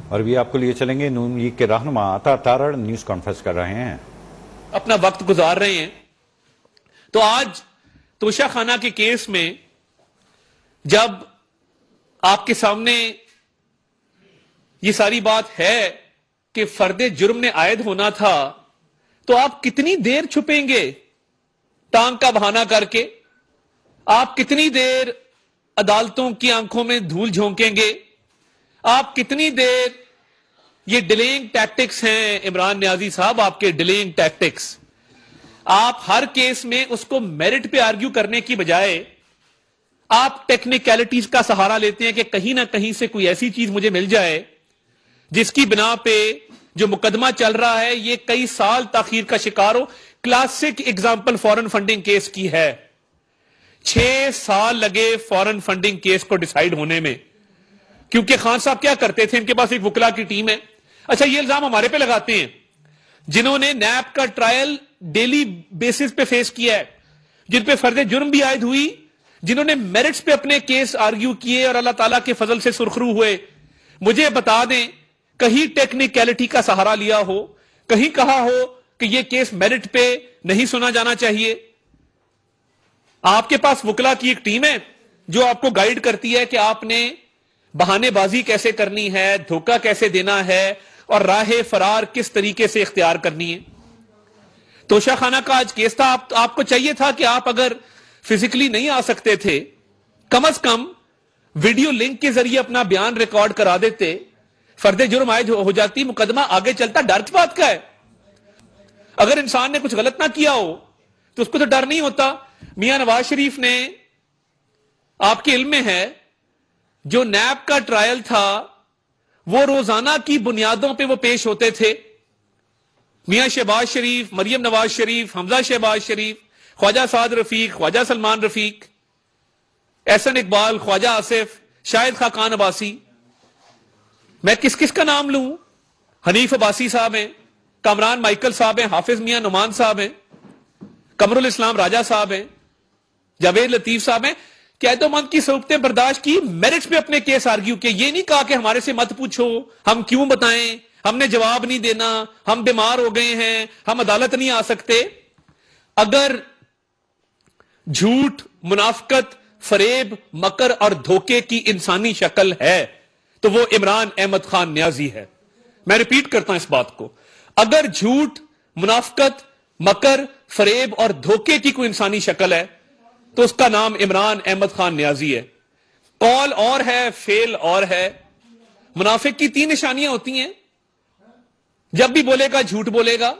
اور بھی آپ کو لیے چلیں گے نون لیگ کے رہنما عطا تارڑ نیوز کانفرنس کر رہے ہیں، اپنا وقت گزار رہے ہیں. تو آج توشہ خانہ کے کیس میں جب آپ کے سامنے یہ ساری بات ہے کہ فرد جرم نے عائد ہونا تھا، تو آپ کتنی دیر چھپیں گے ٹانگ کا بہانہ کر کے؟ آپ کتنی دیر عدالتوں کی آنکھوں میں دھول جھونکیں گے؟ آپ کتنی دیر یہ ڈیلینگ ٹیکٹکس ہیں عمران نیازی صاحب، آپ کے ڈیلینگ ٹیکٹکس. آپ ہر کیس میں اس کو میرٹ پہ آرگیو کرنے کی بجائے آپ ٹیکنیکلٹیز کا سہارا لیتے ہیں کہ کہیں نہ کہیں سے کوئی ایسی چیز مجھے مل جائے جس کی بنا پہ جو مقدمہ چل رہا ہے یہ کئی سال تاخیر کا شکار ہو. کلاسک ایگزامپل فورن فنڈنگ کیس کی ہے. 6 سال لگے فورن فنڈنگ کیس کو ڈیسائیڈ ہونے میں، کیونکہ خان صاحب کیا کرتے تھے، ان کے پاس ایک وکلا کی ٹیم ہے. اچھا، یہ الزام ہمارے پہ لگاتے ہیں جنہوں نے نیب کا ٹرائل ڈیلی بیسس پہ فیس کیا ہے، جن پہ فرد جرم بھی عائد ہوئی، جنہوں نے میرٹس پہ اپنے کیس آرگیو کیے اور اللہ تعالیٰ کے فضل سے سرخرو ہوئے. مجھے بتا دیں کہیں ٹیکنیکلٹی کا سہارا لیا ہو، کہیں کہا ہو کہ یہ کیس میرٹ پہ نہیں سنا جانا چاہیے؟ آپ کے پاس وکلا کی ایک ٹیم ہے جو آپ کو گائیڈ کرتی ہے کہ آپ نے بہانے بازی کیسے کرنی ہے، دھوکہ کیسے دینا ہے اور راہ فرار کس طریقے سے اختیار کرنی ہے. توشہ خانہ کا آج کیس تھا. آپ کو چاہیے تھا کہ آپ اگر فزیکلی نہیں آ سکتے تھے، کم از کم ویڈیو لنک کے ذریعے اپنا بیان ریکارڈ کرا دیتے، فرد جرم عائد ہو جاتی، مقدمہ آگے چلتا. ڈر کس بات کا ہے؟ اگر انسان نے کچھ غلط نہ کیا ہو تو اس کو تو ڈر نہیں ہوتا. میاں نواز شریف نے، آپ کے علم میں ہے، جو نیب کا ٹرائل تھا وہ روزانہ کی بنیادوں پہ وہ پیش ہوتے تھے. میاں شہباز شریف، مریم نواز شریف، حمزہ شہباز شریف، خواجہ سعد رفیق، خواجہ سلمان رفیق، احسن اقبال، خواجہ آصف، شاہد خاقان عباسی. میں کس کس کا نام لوں؟ حنیف عباسی صاحب ہیں، کامران مائیکل صاحب ہیں، حافظ میاں نعمان صاحب ہیں، قمر الاسلام راجہ صاحب ہیں، جاوید لطیف صاحب ہیں. قید و مند کی صورتیں برداشت کی، میرٹس پہ اپنے کیس آرگیو کے. یہ نہیں کہا کہ ہمارے سے مت پوچھو، ہم کیوں بتائیں، ہم نے جواب نہیں دینا، ہم بیمار ہو گئے ہیں، ہم عدالت نہیں آ سکتے. اگر جھوٹ، منافقت، فریب، مکر اور دھوکے کی انسانی شکل ہے تو وہ عمران احمد خان نیازی ہے. میں ریپیٹ کرتا ہوں اس بات کو. اگر جھوٹ، منافقت، مکر، فریب اور دھوکے کی کوئی انسانی شکل ہے تو اس کا نام عمران احمد خان نیازی ہے. قول اور ہے، فعل اور ہے. منافق کی 3 نشانیاں ہوتی ہیں: جب بھی بولے گا جھوٹ بولے گا،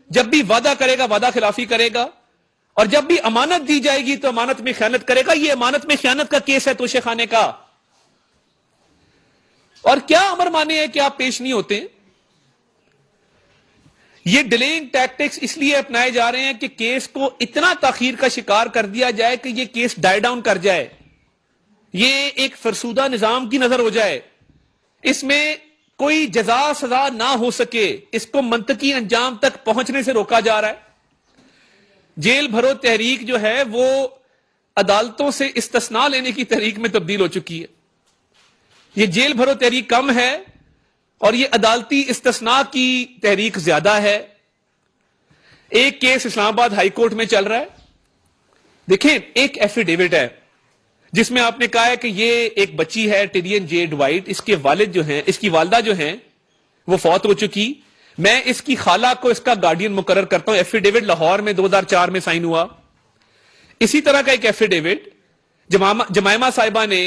جب بھی وعدہ کرے گا وعدہ خلافی کرے گا، اور جب بھی امانت دی جائے گی تو امانت میں خیانت کرے گا. یہ امانت میں خیانت کا کیس ہے توشہ خانے کا. اور کیا امر مانے ہے کہ آپ پیش نہیں ہوتے؟ یہ ڈیلینگ ٹیکٹکس اس لیے اپنائے جا رہے ہیں کہ کیس کو اتنا تاخیر کا شکار کر دیا جائے کہ یہ کیس ڈائی ڈاؤن کر جائے، یہ ایک فرسودہ نظام کی نظر ہو جائے، اس میں کوئی جزا سزا نہ ہو سکے، اس کو منطقی انجام تک پہنچنے سے روکا جا رہا ہے. جیل بھرو تحریک جو ہے وہ عدالتوں سے استثناء لینے کی تحریک میں تبدیل ہو چکی ہے. یہ جیل بھرو تحریک کم ہے اور یہ عدالتی استثناء کی تحریک زیادہ ہے. ایک کیس اسلام آباد ہائی کورٹ میں چل رہا ہے. دیکھیں، ایک ایفیڈیوٹ ہے جس میں آپ نے کہا ہے کہ یہ ایک بچی ہے ٹیرین جے ڈوائٹ، اس کے والد جو ہیں، اس کی والدہ جو ہیں وہ فوت ہو چکی. میں اس کی خالہ کو اس کا گارڈین مقرر کرتا ہوں. ایفیڈیوٹ لاہور میں 2004 میں سائن ہوا. اسی طرح کا ایک ایفیڈیوٹ جمائمہ صاحبہ نے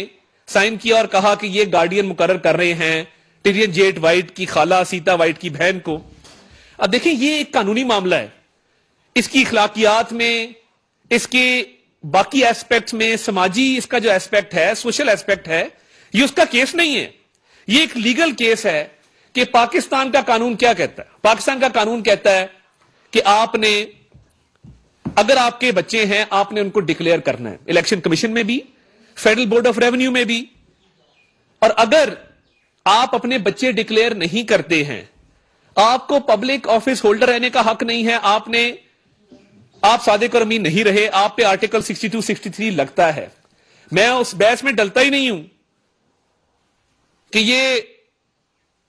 سائن کیا اور کہا کہ یہ گارڈین مقرر کر رہے ہیں ٹیرین جیٹ وائٹ کی خالہ سیتا وائٹ کی بہن کو. اب دیکھیں، یہ ایک قانونی معاملہ ہے. اس کی اخلاقیات میں، اس کے باقی ایسپیکٹس میں، سماجی اس کا جو ایسپیکٹ ہے، سوشل ایسپیکٹ ہے، یہ اس کا کیس نہیں ہے. یہ ایک لیگل کیس ہے کہ پاکستان کا قانون کیا کہتا ہے. پاکستان کا قانون کہتا ہے کہ آپ نے، اگر آپ کے بچے ہیں، آپ نے ان کو ڈکلیئر کرنا ہے، الیکشن کمیشن میں بھی، فیڈرل بورڈ آف ریونیو میں بھی. اور اگر آپ اپنے بچے ڈکلیئر نہیں کرتے ہیں، آپ کو پبلک آفس ہولڈر رہنے کا حق نہیں ہے. آپ صادق اور امین نہیں رہے، آپ پہ آرٹیکل 62 63 لگتا ہے. میں اس بحث میں ڈلتا ہی نہیں ہوں کہ یہ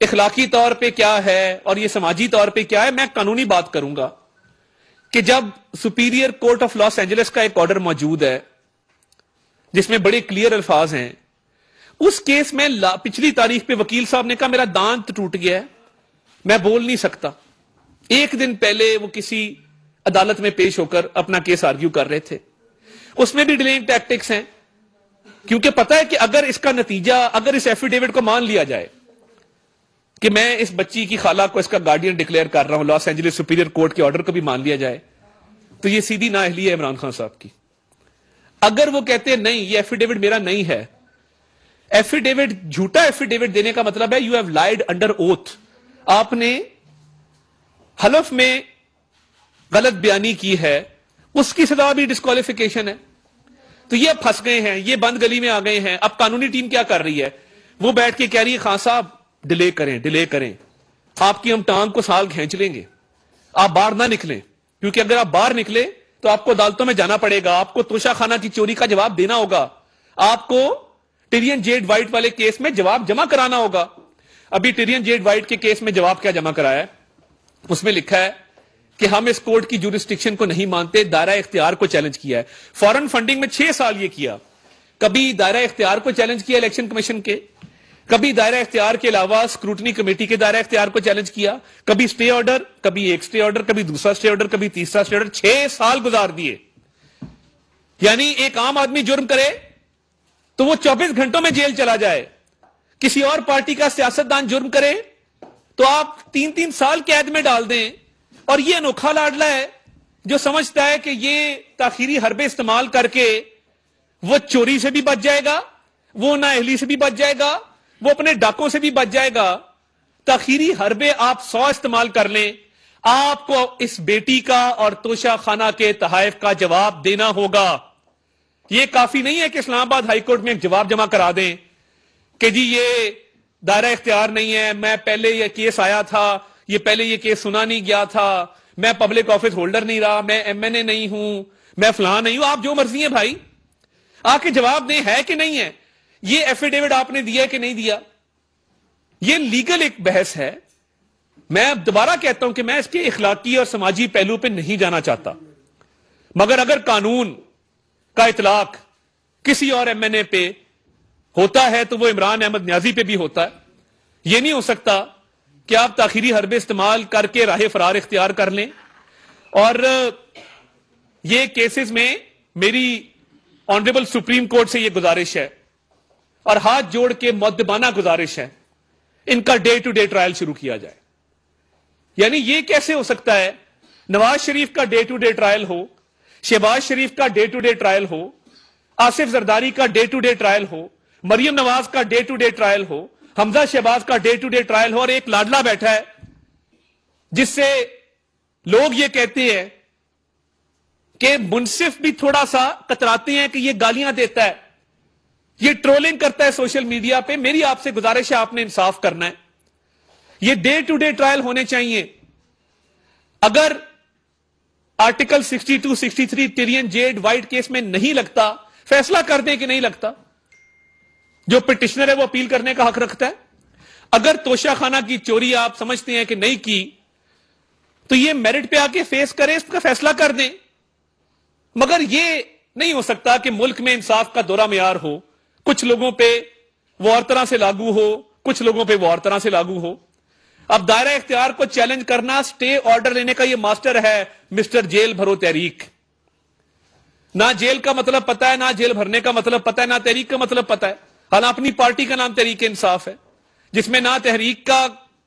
اخلاقی طور پہ کیا ہے اور یہ سماجی طور پہ کیا ہے، میں قانونی بات کروں گا کہ جب superior court of Los Angeles کا ایک آرڈر موجود ہے جس میں بڑے کلیئر الفاظ ہیں، اس کیس میں پچھلی تاریخ پہ وکیل صاحب نے کہا میرا دانت ٹوٹ گیا ہے، میں بول نہیں سکتا. ایک دن پہلے وہ کسی عدالت میں پیش ہو کر اپنا کیس آرگیو کر رہے تھے. اس میں بھی ڈیلنگ ٹیکٹکس ہیں، کیونکہ پتا ہے کہ اگر اس کا نتیجہ، اگر اس ایفیڈیوٹ کو مان لیا جائے کہ میں اس بچی کی خالہ کو اس کا گارڈین ڈکلیئر کر رہا ہوں، لاس اینجلس سپیریئر کورٹ کے آرڈر کو بھی مان لیا جائے، تو یہ سیدھی نااہلی ہے عمران خان صاحب کی. اگر وہ کہتے ہیں نہیں یہ ایفیڈیوٹ میرا نہیں ہے، ایفیڈیوٹ جھوٹا ایفیڈیوٹ دینے کا مطلب ہے یو ہیو لائڈ انڈر اوتھ، آپ نے حلف میں غلط بیانی کی ہے، اس کی سزا بھی ڈسکوالیفیکیشن ہے. تو یہ پھنس گئے ہیں، یہ بند گلی میں آ گئے ہیں. اب قانونی ٹیم کیا کر رہی ہے؟ وہ بیٹھ کے کہہ رہی ہے خان صاحب ڈیلے کریں، آپ کی ہم ٹانگ کو سال کھینچ لیں گے، آپ باہر نہ نکلیں، کیونکہ اگر آپ باہر نکلے تو آپ کو عدالتوں میں جانا پڑے گا، آپ کو توشہ خانہ کی چوری کا جواب دینا ہوگا، آپ کو ٹیرین جیڈ وائٹ والے کیس میں جواب جمع کرانا ہوگا. ابھی ٹیرین جیڈ وائٹ کے کیس میں جواب کیا جمع کرایا ہے؟ اس میں لکھا ہے کہ ہم اس کورٹ کی جورسڈکشن کو نہیں مانتے، دائرہ اختیار کو چیلنج کیا ہے. فورن فنڈنگ میں 6 سال یہ کیا، کبھی دائرہ اختیار کو چیلنج کیا الیکشن کمیشن کے، کبھی دائرہ اختیار کے علاوہ اسکروٹنی کمیٹی کے دائرہ اختیار کو چیلنج کیا، کبھی سٹے آرڈر، کبھی ایک سٹے آرڈر، کبھی دوسرا سٹے آرڈر، کبھی تیسرا سٹے آرڈر. 6 سال گزار دیے. یعنی ایک عام آدمی جرم کرے تو وہ 24 گھنٹوں میں جیل چلا جائے، کسی اور پارٹی کا سیاستدان جرم کرے تو آپ 3 سال قید میں ڈال دیں. اور یہ انوکھا لاڈلا ہے جو سمجھتا ہے کہ یہ تاخیری حربے استعمال کر کے وہ چوری سے بھی بچ جائے گا، وہ نااہلی سے بھی بچ جائے گا، وہ اپنے ڈاکوں سے بھی بچ جائے گا. تاخیری حربے آپ 100 استعمال کر لیں، آپ کو اس بیٹی کا اور توشہ خانہ کے تحائف کا جواب دینا ہوگا. یہ کافی نہیں ہے کہ اسلام آباد ہائی کورٹ میں ایک جواب جمع کرا دیں کہ جی یہ دائرہ اختیار نہیں ہے، میں پہلے یہ کیس آیا تھا، یہ پہلے یہ کیس سنا نہیں گیا تھا، میں پبلک آفس ہولڈر نہیں رہا، میں MNA نہیں ہوں، میں فلاں نہیں ہوں. آپ جو مرضی ہیں بھائی، آ کے جواب دیں ہے کہ نہیں ہے. یہ ایفیڈیوٹ آپ نے دیا کہ نہیں دیا، یہ لیگل ایک بحث ہے. میں دوبارہ کہتا ہوں کہ میں اس کے اخلاقی اور سماجی پہلو پہ نہیں جانا چاہتا، مگر اگر قانون کا اطلاق کسی اور MNA پہ ہوتا ہے تو وہ عمران احمد نیازی پہ بھی ہوتا ہے. یہ نہیں ہو سکتا کہ آپ تاخیری حربے استعمال کر کے راہ فرار اختیار کر لیں. اور یہ کیسز میں میری آنریبل سپریم کورٹ سے یہ گزارش ہے اور ہاتھ جوڑ کے مؤدبانہ گزارش ہے، ان کا ڈے ٹو ڈے ٹرائل شروع کیا جائے. یعنی یہ کیسے ہو سکتا ہے نواز شریف کا ڈے ٹو ڈے ٹرائل ہو، شہباز شریف کا ڈے ٹو ڈے ٹرائل ہو، آصف زرداری کا ڈے ٹو ڈے ٹرائل ہو، مریم نواز کا ڈے ٹو ڈے ٹرائل ہو، حمزہ شہباز کا ڈے ٹو ڈے ٹرائل ہو، اور ایک لاڈلا بیٹھا ہے جس سے لوگ یہ کہتے ہیں کہ منصف بھی تھوڑا سا کتراتے ہیں کہ یہ گالیاں دیتا ہے، یہ ٹرولنگ کرتا ہے سوشل میڈیا پہ. میری آپ سے گزارش ہے آپ نے انصاف کرنا ہے. یہ ڈے ٹو ڈے ٹرائل ہونے چاہیے. اگر article 62 63 Tyrian Jade White case میں نہیں لگتا، فیصلہ کر دیں کہ نہیں لگتا. جو پٹیشنر ہے وہ اپیل کرنے کا حق رکھتا ہے. اگر توشہ خانہ کی چوری آپ سمجھتے ہیں کہ نہیں کی تو یہ میرٹ پہ آ کے فیس کریں، اس کا فیصلہ کر دیں. مگر یہ نہیں ہو سکتا کہ ملک میں انصاف کا دورہ معیار ہو، کچھ لوگوں پہ وہ اور طرح سے لاگو ہو، کچھ لوگوں پہ وہ اور طرح سے لاگو ہو. اب دائرہ اختیار کو چیلنج کرنا، سٹے آرڈر لینے کا یہ ماسٹر ہے مسٹر جیل بھرو تحریک. نہ جیل کا مطلب پتا ہے، نہ جیل بھرنے کا مطلب پتا ہے، نہ تحریک کا مطلب پتا ہے. حالانکہ اپنی پارٹی کا نام تحریک انصاف ہے، جس میں نہ تحریک کا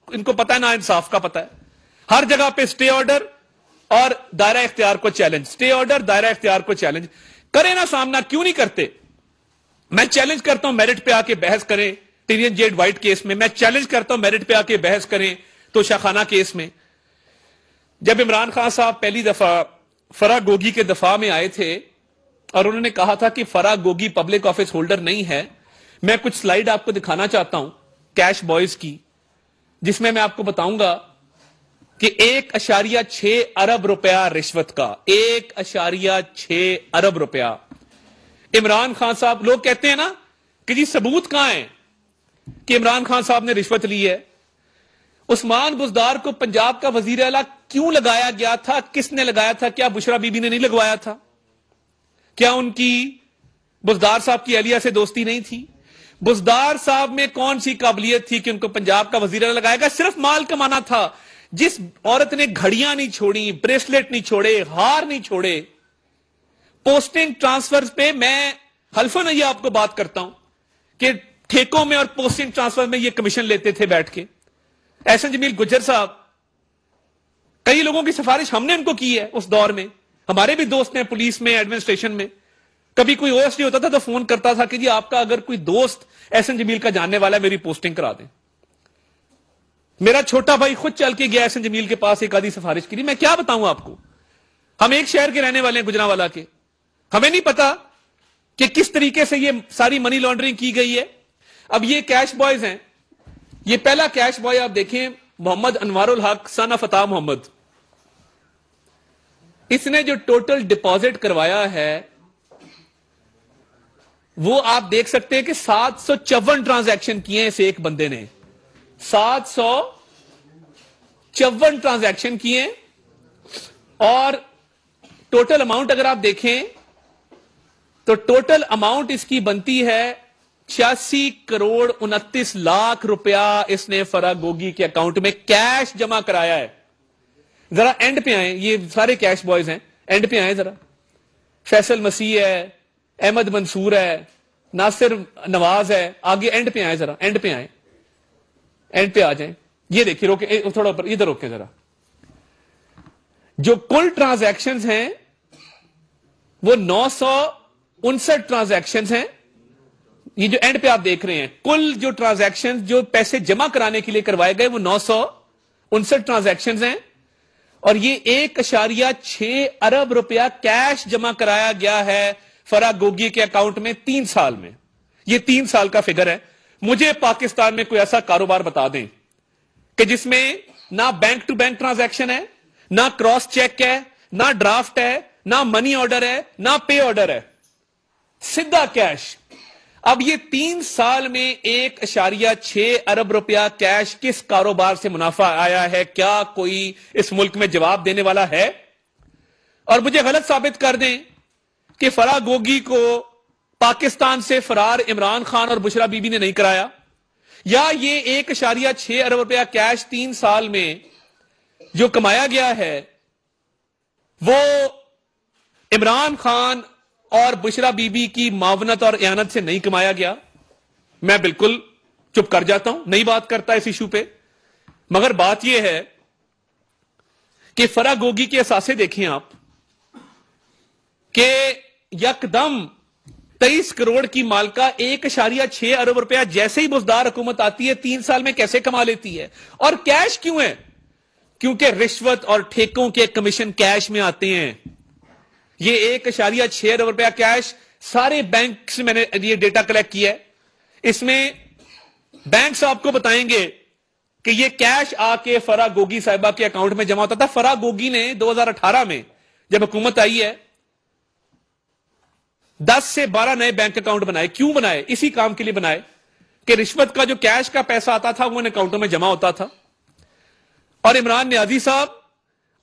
ان کو پتا ہے، نہ انصاف کا پتا ہے. ہر جگہ پہ سٹے آرڈر اور دائرہ اختیار کو چیلنج، سٹے آرڈر دائرہ اختیار کو چیلنج کریں نا. سامنا کیوں نہیں کرتے؟ میں چیلنج کرتا ہوں میرٹ پہ آ کے بحث کریں ٹیرین جیڈ وائٹ کیس میں. میں چیلنج کرتا ہوں میرٹ پہ آ کے بحث کریں توشہ خانہ کیس میں. جب عمران خان صاحب پہلی دفعہ فرا گوگی کے دفاع میں آئے تھے اور انہوں نے کہا تھا کہ فرا گوگی پبلک آفس ہولڈر نہیں ہے، میں کچھ سلائیڈ آپ کو دکھانا چاہتا ہوں کیش بوائز کی، جس میں آپ کو بتاؤں گا کہ 1.6 ارب روپیہ رشوت کا، 1.6 ارب روپیہ عمران خان صاحب. لوگ کہتے ہیں نا کہ جی ثبوت کہاں ہے کہ عمران خان صاحب نے رشوت لی ہے. عثمان بزدار کو پنجاب کا وزیر اعلیٰ کیوں لگایا گیا تھا؟ کس نے لگایا تھا؟ کیا بشرا بی بی نے نہیں لگوایا تھا؟ کیا ان کی بزدار صاحب کی اہلیہ سے دوستی نہیں تھی؟ بزدار صاحب میں کون سی قابلیت تھی کہ ان کو پنجاب کا وزیر اعلیٰ لگایا گا؟ صرف مال کمانا تھا. جس عورت نے گھڑیاں نہیں چھوڑی، بریسلیٹ نہیں چھوڑے، ہار نہیں چھوڑے، پوسٹنگ ٹرانسفر پہ میں حلفاً یہ آپ کو بات کرتا ہوں کہ ٹھیکوں میں اور پوسٹنگ ٹرانسفر میں یہ کمیشن لیتے تھے بیٹھ کے. احسن جمیل گجر صاحب، کئی لوگوں کی سفارش ہم نے ان کو کی ہے اس دور میں. ہمارے بھی دوست ہیں پولیس میں، ایڈمنسٹریشن میں. کبھی کوئی اویس نہیں ہوتا تھا تو فون کرتا تھا کہ جی آپ کا اگر کوئی دوست احسن جمیل کا جاننے والا ہے میری پوسٹنگ کرا دیں. میرا چھوٹا بھائی خود چل کے گیا احسن جمیل کے پاس ایک آدھی سفارش کی. میں کیا بتاؤں آپ کو، ہم ایک شہر کے رہنے والے ہیں گجرانوالہ کے. ہمیں نہیں پتا کہ کس طریقے سے یہ ساری منی لانڈرنگ کی گئی ہے. اب یہ کیش بوائز ہیں. یہ پہلا کیش بوائے آپ دیکھیں محمد انوار الحق سن آف عطا محمد. اس نے جو ٹوٹل ڈپازٹ کروایا ہے وہ آپ دیکھ سکتے ہیں کہ 754 ٹرانزیکشن کیے ہیں اس ایک بندے نے. 754 ٹرانزیکشن کیے اور ٹوٹل اماؤنٹ اگر آپ دیکھیں تو ٹوٹل اماؤنٹ اس کی بنتی ہے 86 کروڑ 29 لاکھ روپیہ. اس نے فرا گوگی کے اکاؤنٹ میں کیش جمع کرایا ہے. ذرا اینڈ پہ آئیں، یہ سارے کیش بوائز ہیں، اینڈ پہ آئیں ذرا. فیصل مسیح ہے، احمد منصور ہے، ناصر نواز ہے، آگے اینڈ پہ آئیں ذرا، اینڈ پہ آئیں، اینڈ پہ آ جائیں. یہ دیکھیے روکے تھوڑا اوپر، ادھر روکے ذرا. جو کل ٹرانزیکشنز ہیں وہ 959 ٹرانزیکشنز ہیں. یہ جو اینڈ پہ آپ دیکھ رہے ہیں کل جو ٹرانزیکشن جو پیسے جمع کرانے کے لیے کروائے گئے وہ 959 ٹرانزیکشنز ہیں. اور یہ 1.6 ارب روپیہ کیش جمع کرایا گیا ہے فرا گوگی کے اکاؤنٹ میں 3 سال میں. یہ 3 سال کا فگر ہے. مجھے پاکستان میں کوئی ایسا کاروبار بتا دیں کہ جس میں نہ بینک ٹو بینک ٹرانزیکشن ہے، نہ کراس چیک ہے، نہ ڈرافٹ ہے، نہ منی آرڈر ہے، نہ پے آرڈر ہے، سیدھا کیش. اب یہ 3 سال میں 1.6 ارب روپیہ کیش کس کاروبار سے منافع آیا ہے؟ کیا کوئی اس ملک میں جواب دینے والا ہے؟ اور مجھے غلط ثابت کر دیں کہ فرا گوگی کو پاکستان سے فرار عمران خان اور بشرا بی بی نے نہیں کرایا، یا یہ 1.6 ارب روپیہ کیش 3 سال میں جو کمایا گیا ہے وہ عمران خان اور بشرا بی بی کی معاونت اور اعانت سے نہیں کمایا گیا. میں بالکل چپ کر جاتا ہوں، نہیں بات کرتا اس ایشو پہ. مگر بات یہ ہے کہ فرا گوگی کے اثاثے دیکھیں آپ کہ یکدم 23 کروڑ کی مالکہ 1.6 ارب روپیہ جیسے ہی بزدار حکومت آتی ہے 3 سال میں کیسے کما لیتی ہے. اور کیش کیوں ہے؟ کیونکہ رشوت اور ٹھیکوں کے کمیشن کیش میں آتے ہیں. یہ 1.6 ارب روپیہ کیش سارے بینک سے میں نے یہ ڈیٹا کلیکٹ کیا ہے. اس میں بینکس آپ کو بتائیں گے کہ یہ کیش آ کے فرا گوگی صاحبہ کے اکاؤنٹ میں جمع ہوتا تھا. فرا گوگی نے 2018 میں جب حکومت آئی ہے 10 سے 12 نئے بینک اکاؤنٹ بنائے. کیوں بنائے؟ اسی کام کے لیے بنائے کہ رشوت کا جو کیش کا پیسہ آتا تھا وہ ان اکاؤنٹوں میں جمع ہوتا تھا. اور عمران نیازی صاحب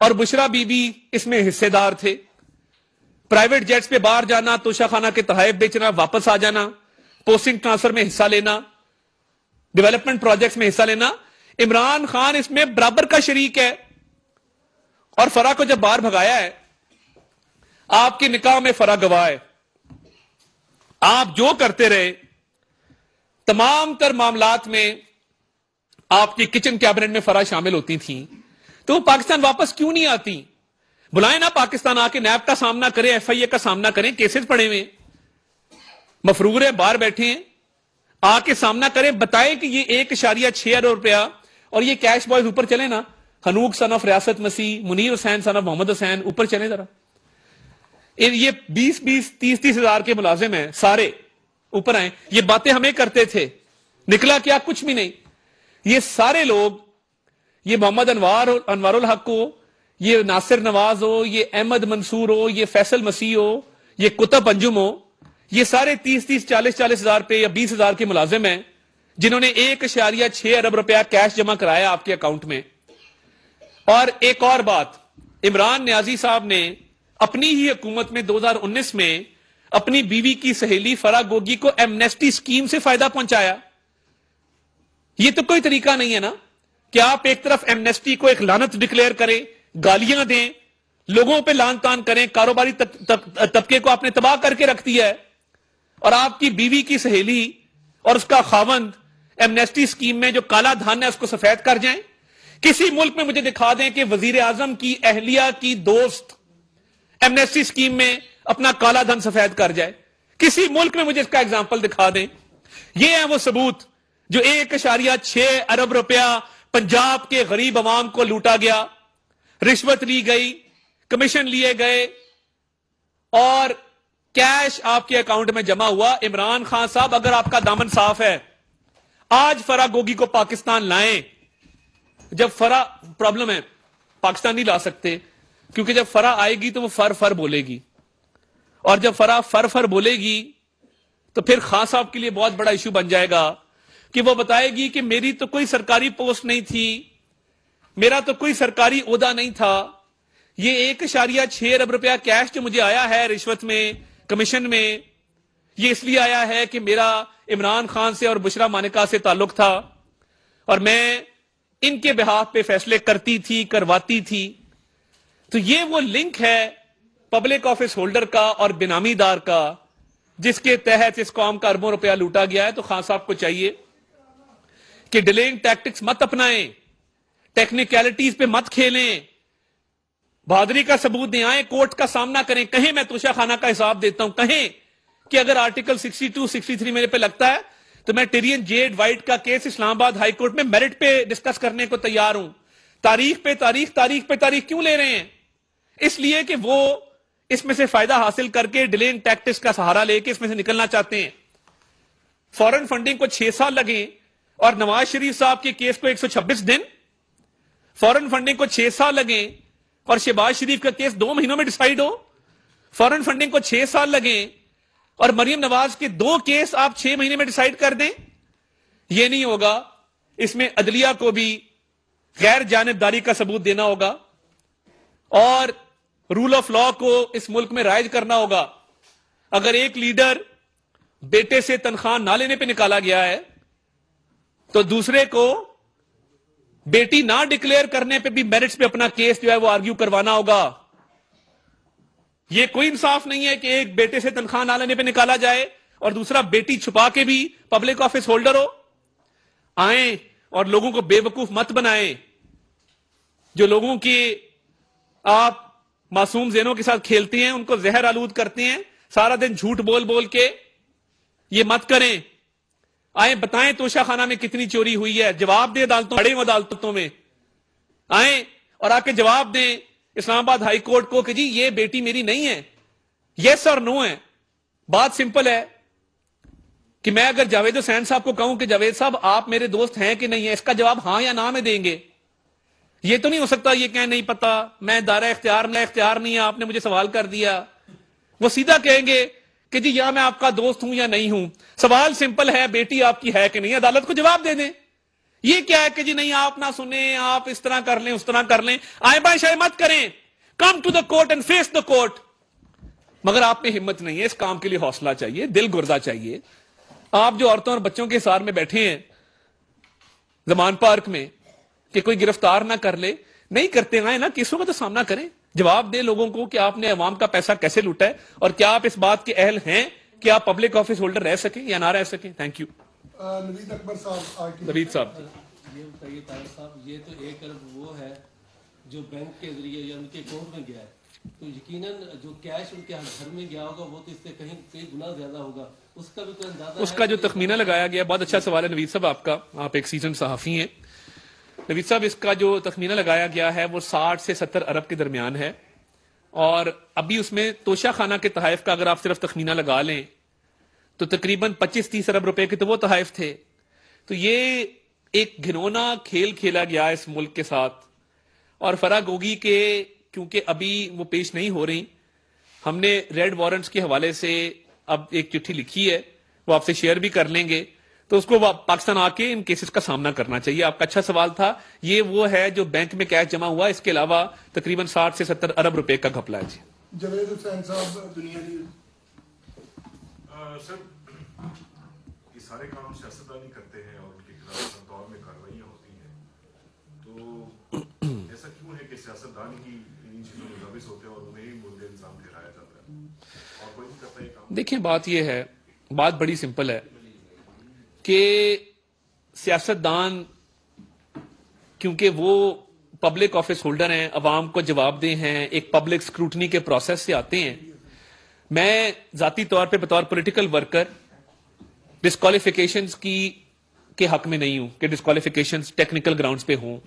اور بشرا بی بی اس میں حصے دار تھے. پرائیویٹ جیٹس پہ باہر جانا، توشہ خانہ کے تحائف بیچنا، واپس آ جانا، پوسٹنگ ٹرانسفر میں حصہ لینا، ڈیولپمنٹ پروجیکٹس میں حصہ لینا. عمران خان اس میں برابر کا شریک ہے. اور فرا کو جب باہر بھگایا ہے، آپ کی نکاح میں فرا گواہ ہے. آپ جو کرتے رہے تمام تر معاملات میں آپ کی کچن کیبنٹ میں فرا شامل ہوتی تھیں. تو وہ پاکستان واپس کیوں نہیں آتی؟ بلائیں نا پاکستان، آ کے نیب کا سامنا کریں، ایف آئی اے کا سامنا کریں. کیسز پڑے ہوئے مفرور ہے، باہر بیٹھے ہیں، آ کے سامنا کریں، بتائیں کہ یہ 1.6 ارب روپیہ اور یہ کیش بوائز اوپر چلے نا. حنوک سن آف ریاست مسیح، منیر حسین سن آف محمد حسین، اوپر چلے ذرا. یہ 20-20 30-30 ہزار کے ملازم ہیں، سارے اوپر آئیں. یہ باتیں ہمیں کرتے تھے، نکلا کیا؟ کچھ بھی نہیں. یہ سارے لوگ، یہ محمد انوار الحق ہو، یہ ناصر نواز ہو، یہ احمد منصور ہو، یہ فیصل مسیح ہو، یہ کتب انجم ہو، یہ سارے 30-30 40-40 ہزار پہ یا 20 ہزار کے ملازم ہیں جنہوں نے 1.6 ارب روپیہ کیش جمع کرایا آپ کے اکاؤنٹ میں. اور ایک اور بات, عمران نیازی صاحب نے اپنی ہی حکومت میں 2019 میں اپنی بیوی کی سہیلی فرا گوگی کو ایمنیسٹی اسکیم سے فائدہ پہنچایا. یہ تو کوئی طریقہ نہیں ہے نا کہ آپ ایک طرف ایمنیسٹی کو ایک لعنت ڈکلیئر کریں, گالیاں دیں, لوگوں پہ لان تان کریں, کاروباری طبقے کو آپ نے تباہ کر کے رکھ دیا ہے, اور آپ کی بیوی کی سہیلی اور اس کا خاوند ایمنیسٹی اسکیم میں جو کالا دھن ہے اس کو سفید کر جائیں. کسی ملک میں مجھے دکھا دیں کہ وزیر اعظم کی اہلیہ کی دوست ایمنیسٹی اسکیم میں اپنا کالا دھن سفید کر جائے. کسی ملک میں مجھے اس کا اگزامپل دکھا دیں. یہ ہے وہ ثبوت جو 1.6 ارب روپیہ پنجاب کے غریب عوام کو لوٹا گیا, رشوت لی گئی, کمیشن لیے گئے اور کیش آپ کے اکاؤنٹ میں جمع ہوا. عمران خان صاحب, اگر آپ کا دامن صاف ہے, آج فرا گوگی کو پاکستان لائیں. جب فرا پرابلم ہے, پاکستان نہیں لا سکتے کیونکہ جب فرا آئے گی تو وہ فر بولے گی, اور جب فرا فر بولے گی تو پھر خان صاحب کے لیے بہت بڑا ایشو بن جائے گا کہ وہ بتائے گی کہ میری تو کوئی سرکاری پوسٹ نہیں تھی, میرا تو کوئی سرکاری عہدہ نہیں تھا, یہ 1.6 ارب روپیہ کیش جو مجھے آیا ہے رشوت میں, کمیشن میں, یہ اس لیے آیا ہے کہ میرا عمران خان سے اور بشرا مانیکا سے تعلق تھا اور میں ان کے بہاف پہ فیصلے کرتی تھی, کرواتی تھی. تو یہ وہ لنک ہے پبلک آفس ہولڈر کا اور بینامی دار کا جس کے تحت اس قوم کا اربوں روپیہ لوٹا گیا ہے. تو خان صاحب کو چاہیے کہ ڈیلنگ ٹیکٹکس مت اپنائیں, ٹیکنیکلٹیز پہ مت کھیلیں, بہادری کا ثبوت دیں, آئیں کورٹ کا سامنا کریں, کہیں میں توشہ خانہ کا حساب دیتا ہوں, کہیں کہ اگر آرٹیکل 62, 63 میرے پہ لگتا ہے تو میں ٹیرین جیڈ وائٹ کا کیس اسلام آباد ہائی کورٹ میں میرٹ پہ ڈسکس کرنے کو تیار ہوں. تاریخ پہ تاریخ کیوں لے رہے ہیں؟ اس لیے کہ وہ اس میں سے فائدہ حاصل کر کے ڈیلنگ ٹیکٹکس کا سہارا لے کے اس میں سے نکلنا چاہتے ہیں. فورن فنڈنگ کو 6 سال لگے اور نواز شریف صاحب کے کیس کو 126 دن, فورن فنڈنگ کو 6 سال لگے اور شہباز شریف کا کیس 2 مہینوں میں ڈیسائیڈ ہو, فورن فنڈنگ کو 6 سال لگے اور مریم نواز کے 2 کیس آپ 6 مہینے میں ڈیسائیڈ کر دیں. یہ نہیں ہوگا. اس میں عدلیہ کو بھی غیر جانبداری کا ثبوت دینا ہوگا اور رول آف لا کو اس ملک میں رائج کرنا ہوگا. اگر ایک لیڈر بیٹے سے تنخواہ نہ لینے پہ نکالا گیا ہے تو دوسرے کو بیٹی نہ ڈکلیئر کرنے پہ بھی میرٹس پہ اپنا کیس جو ہے وہ آرگیو کروانا ہوگا. یہ کوئی انصاف نہیں ہے کہ ایک بیٹے سے تنخواہ نہ لینے پہ نکالا جائے اور دوسرا بیٹی چھپا کے بھی پبلک آفس ہولڈر ہو. آئیں اور لوگوں کو بے وقوف مت بنائیں. جو لوگوں کی آپ معصوم ذہنوں کے ساتھ کھیلتے ہیں, ان کو زہر آلود کرتے ہیں سارا دن جھوٹ بول بول کے, یہ مت کریں. آئیں بتائیں توشہ خانہ میں کتنی چوری ہوئی ہے, جواب دیں عدالتوں میں. آئیں اور آ کے جواب دیں اسلام آباد ہائی کورٹ کو کہ جی یہ بیٹی میری نہیں ہے, یس اور نو ہے. بات سمپل ہے کہ میں اگر جاوید حسین صاحب کو کہوں کہ جاوید صاحب آپ میرے دوست ہیں کہ نہیں ہیں, اس کا جواب ہاں یا نہ میں دیں گے. یہ تو نہیں ہو سکتا یہ کہیں نہیں پتا, میں دائرہ اختیار نہیں ہے, آپ نے مجھے سوال کر دیا. وہ سیدھا کہیں گے کہ جی یا میں آپ کا دوست ہوں یا نہیں ہوں. سوال سمپل ہے, بیٹی آپ کی ہے کہ نہیں, عدالت کو جواب دے دیں. یہ کیا ہے کہ جی نہیں آپ نہ سنیں, آپ اس طرح کر لیں اس طرح کر لیں. آئیں بائیں شائیں مت کریں, come to the court and face the court. مگر آپ میں ہمت نہیں ہے, اس کام کے لیے حوصلہ چاہیے, دل گردہ چاہیے. آپ جو عورتوں اور بچوں کے سار میں بیٹھے ہیں زمان پارک میں کہ کوئی گرفتار نہ کر لے, نہیں کرتے, آئیں نا کیسوں کا تو سامنا کریں, جواب دیں لوگوں کو کہ آپ نے عوام کا پیسہ کیسے لوٹا ہے اور کیا آپ اس بات کے اہل ہیں کہ آپ پبلک آفس ہولڈر رہ سکیں یا نہ رہ سکیں. Thank you. نوید اکبر صاحب, نوید صاحب یہ بتائیے طارق صاحب, یہ تو 1 ارب وہ ہے جو بینک کے ذریعے یا ان کے اکاؤنٹ میں گیا ہے, تو یقیناً جو کیش ان کے گھر میں گیا ہوگا وہ تو اس سے کئی گنا زیادہ ہوگا. اس کا بھی کوئی اندازہ, اس کا جو تخمینہ لگایا گیا, بہت اچھا سوال ہے نوید صاحب آپ کا, آپ ایک سیزن صحافی ہیں. نوید صاحب اس کا جو تخمینہ لگایا گیا ہے وہ 60 سے 70 ارب کے درمیان ہے, اور ابھی اس میں توشہ خانہ کے تحائف کا اگر آپ صرف تخمینہ لگا لیں تو تقریباً 25-30 ارب روپے کے تو وہ تحائف تھے. تو یہ ایک گھنونا کھیل کھیلا گیا اس ملک کے ساتھ. اور فرا گوگی کے کیونکہ ابھی وہ پیش نہیں ہو رہی, ہم نے ریڈ وارنٹس کے حوالے سے اب ایک چٹھی لکھی ہے, وہ آپ سے شیئر بھی کر لیں گے. تو اس کو پاکستان آ کے ان کیسز کا سامنا کرنا چاہیے. آپ کا اچھا سوال تھا. یہ وہ ہے جو بینک میں کیش جمع ہوا, اس کے علاوہ تقریباً 60 سے 70 ارب روپے کا گھپلا ہے. جی جاوید حسین صاحب دنیا نیوز. سر یہ سارے کام سیاستدانی کرتے ہیں اور ان کے خلاف ہر دور میں کارروائیاں ہوتی ہیں, تو ایسا کیوں ہے کہ سیاستدان ہی ان چیزوں میں ملوث ہوتے ہیں اور انہیں ہی مورد الزام ٹھہرایا جاتا ہے اور کوئی نہیں کرتا یہ کام؟ دیکھیں, بات یہ ہے, بات بڑی سمپل ہے کہ سیاستدان کیونکہ وہ پبلک آفس ہولڈر ہیں, عوام کو جواب دہ ہیں, ایک پبلک اسکروٹنی کے پروسیس سے آتے ہیں. میں ذاتی طور پہ بطور پولیٹیکل ورکر ڈسکوالیفیکیشنز کے حق میں نہیں ہوں کہ ڈسکوالیفیکیشنز ٹیکنیکل گراؤنڈز پہ ہوں,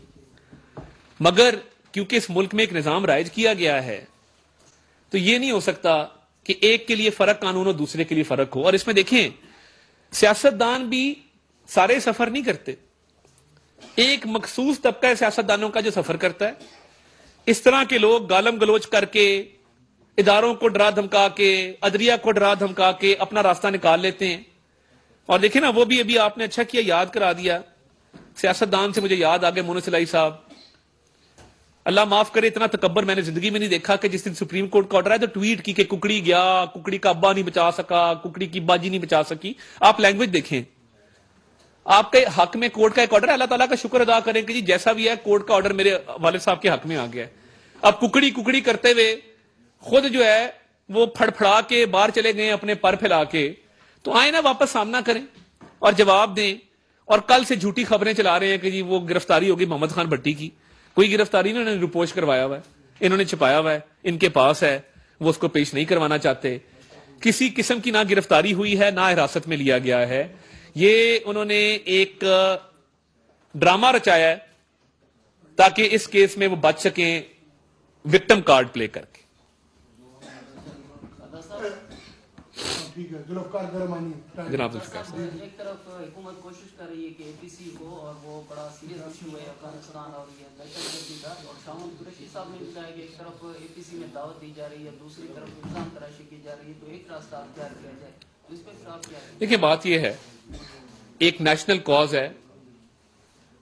مگر کیونکہ اس ملک میں ایک نظام رائج کیا گیا ہے تو یہ نہیں ہو سکتا کہ ایک کے لیے فرق قانون اور دوسرے کے لیے فرق ہو. اور اس میں دیکھیں, سیاستدان بھی سارے سفر نہیں کرتے, ایک مخصوص طبقہ سیاستدانوں کا جو سفر کرتا ہے. اس طرح کے لوگ گالم گلوچ کر کے, اداروں کو ڈرا دھمکا کے, عدلیہ کو ڈرا دھمکا کے اپنا راستہ نکال لیتے ہیں. اور دیکھیں نا, وہ بھی ابھی آپ نے اچھا کیا یاد کرا دیا, سیاستدان سے مجھے یاد آ گئے مونس الہی صاحب, اللہ معاف کرے, اتنا تکبر میں نے زندگی میں نہیں دیکھا کہ جس دن سپریم کورٹ کا آرڈر ہے تو ٹویٹ کی کہ ککڑی گیا, ککڑی کا ابا نہیں بچا سکا, ککڑی کی باجی نہیں بچا سکی. آپ لینگویج دیکھیں, آپ کے حق میں کورٹ کا ایک آرڈر ہے, اللہ تعالیٰ کا شکر ادا کریں کہ جی جیسا بھی ہے کورٹ کا آرڈر میرے والد صاحب کے حق میں آ گیا ہے. اب ککڑی ککڑی کرتے ہوئے خود جو ہے وہ پھڑ پھڑا کے باہر چلے گئے اپنے پر پھیلا کے, تو آئے نا واپس سامنا کریں اور جواب دیں. اور کل سے جھوٹی خبریں چلا رہے ہیں کہ جی وہ گرفتاری ہوگی محمد خان بھٹی کی. کوئی گرفتاری نہیں, انہوں نے رپوش کروایا ہوا ہے, انہوں نے چھپایا ہوا ہے, ان کے پاس ہے, وہ اس کو پیش نہیں کروانا چاہتے. کسی قسم کی نہ گرفتاری ہوئی ہے نہ حراست میں لیا گیا ہے. یہ انہوں نے ایک ڈرامہ رچایا ہے تاکہ اس کیس میں وہ بچ سکیں وکٹم کارڈ پلے کر کے. ٹھیک ہے, ذوالفقار گرمانی. جناب ذوالفقار صاحب, ایک طرف حکومت کوشش کر رہی ہے کہ اے پی سی کو, اور وہ بڑا سیریس ایشو ہے افغانستان اور یہ دہشت گردی کا, اور شاہد قریشی صاحب نے بتایا کہ ایک طرف اے پی سی میں دعوت دی جا رہی ہے, دوسری طرف الزام تراشی کی جا رہی ہے, تو ایک راستہ اختیار کیا جائے, تو اس پہ آپ کیا کہیں؟ دیکھیں بات یہ ہے, ایک نیشنل کاز ہے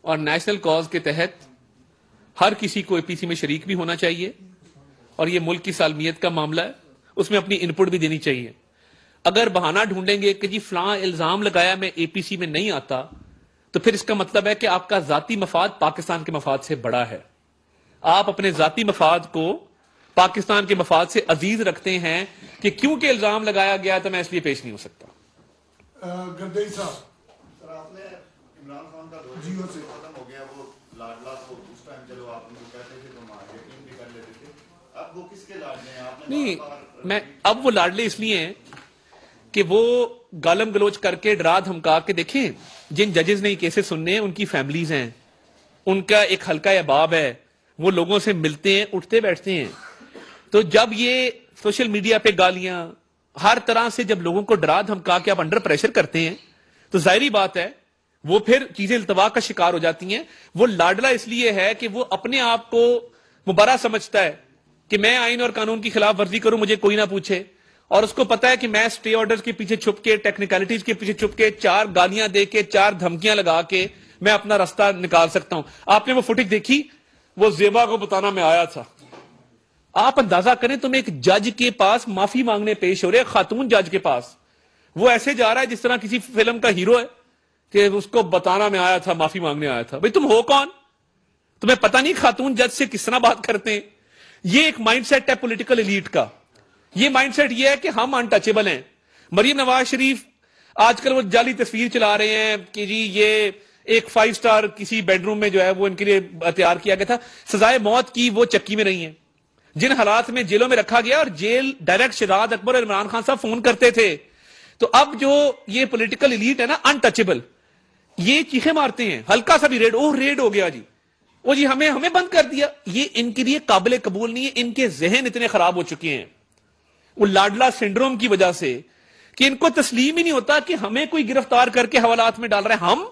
اور نیشنل کاز کے تحت ہر کسی کو اے پی سی میں شریک بھی ہونا چاہیے, اور یہ ملک کی سالمیت کا معاملہ ہے, اس میں اپنی ان پٹ بھی دینی چاہیے. اگر بہانہ ڈھونڈیں گے کہ جی فلاں الزام لگایا میں اے پی سی میں نہیں آتا, تو پھر اس کا مطلب ہے کہ آپ کا ذاتی مفاد پاکستان کے مفاد سے بڑا ہے. آپ اپنے ذاتی مفاد کو پاکستان کے مفاد سے عزیز رکھتے ہیں کہ کیونکہ الزام لگایا گیا تو میں اس لیے پیش نہیں ہو سکتا. گردئی صاحب. سر آپ نے عمران خان کا دور جیو سے ختم ہو گیا, وہ لاڈلا تو اس ٹائم چلو آپ ان کو کہتے تھے تو یقین بھی کر لیتے تھے, اب وہ کس کے لاڈلے ہیں؟ آپ نے نہیں, میں اب وہ لاڈلے اس لیے ہیں کہ وہ گالم گلوچ کر کے ڈرا دھمکا کے, دیکھیں جن ججز نے یہ کیسز سننے ہیں ان کی فیملیز ہیں, ان کا ایک حلقہ احباب ہے, وہ لوگوں سے ملتے ہیں, اٹھتے بیٹھتے ہیں. تو جب یہ سوشل میڈیا پہ گالیاں ہر طرح سے جب لوگوں کو ڈرا دھمکا کے آپ انڈر پریشر کرتے ہیں تو ظاہری بات ہے وہ پھر چیزیں التوا کا شکار ہو جاتی ہیں. وہ لاڈلا اس لیے ہے کہ وہ اپنے آپ کو مبارہ سمجھتا ہے کہ میں آئین اور قانون کی خلاف ورزی کروں مجھے کوئی نہ پوچھے, اور اس کو پتا ہے کہ میں سٹے آرڈرز کے پیچھے چھپ کے, ٹیکنیکلٹیز کے پیچھے چھپ کے, 4 گالیاں دے کے, 4 دھمکیاں لگا کے میں اپنا راستہ نکال سکتا ہوں. آپ نے وہ فوٹیج دیکھی, وہ زیبا کو بتانا میں آیا تھا. آپ اندازہ کریں تم ایک جج کے پاس معافی مانگنے پیش ہو رہے, خاتون جج کے پاس, وہ ایسے جا رہا ہے جس طرح کسی فلم کا ہیرو ہے کہ اس کو بتانا میں آیا تھا, معافی مانگنے آیا تھا. بھئی تم ہو کون؟ تمہیں پتہ نہیں خاتون جج سے کس طرح بات کرتے ہیں؟ یہ ایک مائنڈ سیٹ ہے پولیٹیکل ایلیٹ کا. یہ مائنڈ سیٹ یہ ہے کہ ہم انٹچیبل ہیں. مریم نواز شریف آج کل وہ جعلی تصویر چلا رہے ہیں کہ جی یہ ایک 5 سٹار کسی بیڈ روم میں جو ہے وہ ان کے لیے تیار کیا گیا تھا. سزائے موت کی وہ چکی میں نہیں ہے. جن حالات میں جیلوں میں رکھا گیا, اور جیل ڈائریکٹ شہزاد اکبر اور عمران خان صاحب فون کرتے تھے. تو اب جو یہ پولیٹیکل ایلیٹ ہے نا, انٹچیبل, یہ چیخیں مارتے ہیں ہلکا سا بھی ریڈ, ریڈ ہو گیا جی, وہ جی ہمیں بند کر دیا. یہ ان کے لیے قابل قبول نہیں ہے. ان کے ذہن اتنے خراب ہو چکے ہیں وہ لاڈلا سنڈروم کی وجہ سے کہ ان کو تسلیم ہی نہیں ہوتا کہ ہمیں کوئی گرفتار کر کے حوالات میں ڈال رہے ہیں. ہم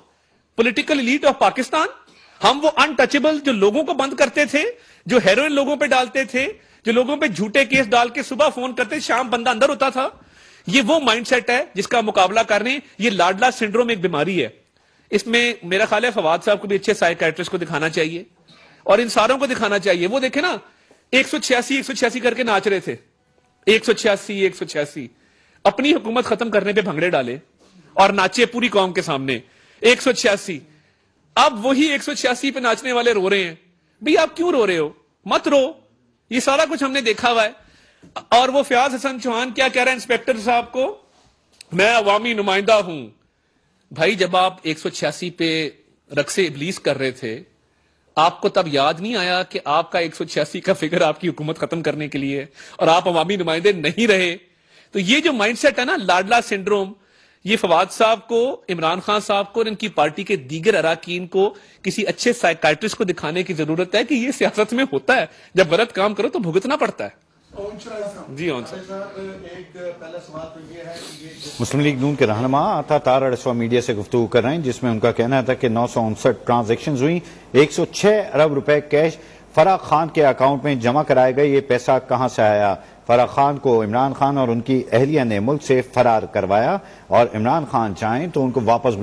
پولیٹیکل ایلیٹ آف پاکستان, ہم وہ انٹچیبل جو لوگوں کو بند کرتے تھے, جو ہیروئن لوگوں پہ ڈالتے تھے, جو لوگوں پہ جھوٹے کیس ڈال کے صبح فون کرتے شام بندہ اندر ہوتا تھا. یہ وہ مائنڈ سیٹ ہے جس کا مقابلہ کرنے. یہ لاڈلا سنڈروم ایک بیماری ہے. اس میں میرا خیال ہے فواد صاحب کو بھی اچھے سائیکیٹرسٹ کو دکھانا چاہیے اور ان ساروں کو دکھانا چاہیے. وہ دیکھیں نا 186 کر کے ناچ رہے تھے, 186 اپنی حکومت ختم کرنے پہ بھنگڑے ڈالے اور ناچے پوری قوم کے سامنے 186. اب وہی 186 پہ ناچنے والے رو رہے ہیں. بھئی آپ کیوں رو رہے ہو؟ مت رو. یہ سارا کچھ ہم نے دیکھا ہوا ہے. اور وہ فیاض حسن چوہان کیا کہہ رہا ہے انسپیکٹر صاحب کو, میں عوامی نمائندہ ہوں. بھائی جب آپ 186 پہ رقص ابلیس کر رہے تھے, آپ کو تب یاد نہیں آیا کہ آپ کا 186 کا فگر آپ کی حکومت ختم کرنے کے لیے اور آپ عوامی نمائندے نہیں رہے؟ تو یہ جو مائنڈ سیٹ ہے نا لاڈلا سنڈروم, یہ فواد صاحب کو, عمران خان صاحب کو اور ان کی پارٹی کے دیگر اراکین کو کسی اچھے سائیکائٹرسٹ کو دکھانے کی ضرورت ہے کہ یہ سیاست میں ہوتا ہے, جب غلط کام کرو تو بھگتنا پڑتا ہے. جی اون صاحب. ایک پہلا سوال تو یہ ہے کہ یہ مسلم لیگ نون کے رہنما عطا تارڑ اس وقت میڈیا سے گفتگو کر رہے ہیں جس میں ان کا کہنا تھا کہ 959 ٹرانزیکشنز ہوئی, 106 ارب روپے کیش فراح خان کے اکاؤنٹ میں جمع کرائے گئے. یہ پیسہ کہاں سے آیا؟ فراح خان کو عمران خان اور ان کی اہلیہ نے ملک سے فرار کروایا اور عمران خان چاہیں تو ان کو واپس